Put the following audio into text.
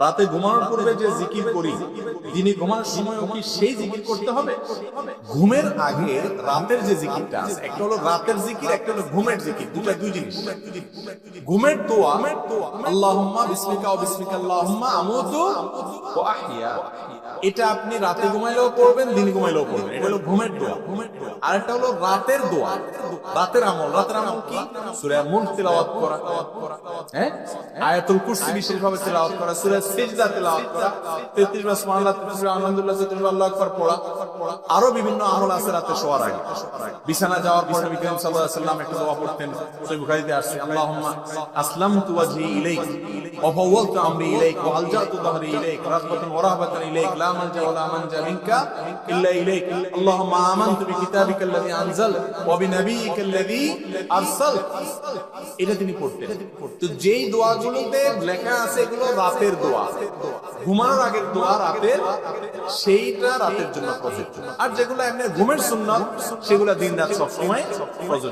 রাতে ঘুমানোর পূর্বে যে জিকির করি, দিনে ঘুমানোর সময় কি সেই জিকির করতে হবে? ঘুমের আগে রাতের যে জিকিরটা আছে, একটা হলো রাতের জিকির, একটা হলো ঘুমের জিকির, দুই জিনিস। ঘুমের দোয়া আল্লাহুম্মা বিসমিকা ওয়া বিসমিকা আল্লাহুম্মা আমুতু ওয়া আহইয়া, এটা আপনি রাতে ঘুমাইলেও পড়বেন, দিনে ঘুমাইলেও পড়বেন, এটা হলো ঘুমের দোয়া। আর একটা হলো রাতের দোয়া, রাতের আমল। রাতের আমল কি? সূরা মুলক তেলাওয়াত করা, হ্যাঁ, আয়াতুল কুরসি বিশেষভাবে তেলাওয়াত করা, সূরা সিজদা তেলাওয়াত করা, 33 বার সুবহানাল্লাহ, 33 বার আলহামদুলিল্লাহ, 33 বার আল্লাহু আকবার পড়া। আরো বিভিন্ন আমল আছে রাতে শোয়ার আগে। বিছানা যাওয়ার পর নবী করিম সাল্লাল্লাহু আলাইহি ওয়াসাল্লাম একটা দোয়া পড়তেন, সহিহ বুখারীতে আসছে, আল্লাহুম্মা আসলামতু ওয়াজহি ইলাইক ওয়া ফাওয়ালতু আমরি ইলাইক ওয়া আলজাতু যাহরি ইলাইক রাগবাতান ওয়া রাহবাতান ইলাইক লা মালজা ওয়া লা মানজা মিনকা ইল্লা ইলাইক আল্লাহুম্মা আমানতু বিকিতাবিকাল্লাযী আনজাল ওয়া বিনাবিয়িকাল্লাযী আরসাল। এটা তিনি পড়তেন। তো যেই দোয়াগুলোতে লেখা আছে এগুলো রাতের দোয়া, ঘুমানোর আগের দোয়া রাতের, সেইটা রাতের জন্য প্রযোজ্য। আর যেগুলো এমনি ঘুমের সুন্নাত সেগুলো দিন রাত সব সময় প্রযোজ্য।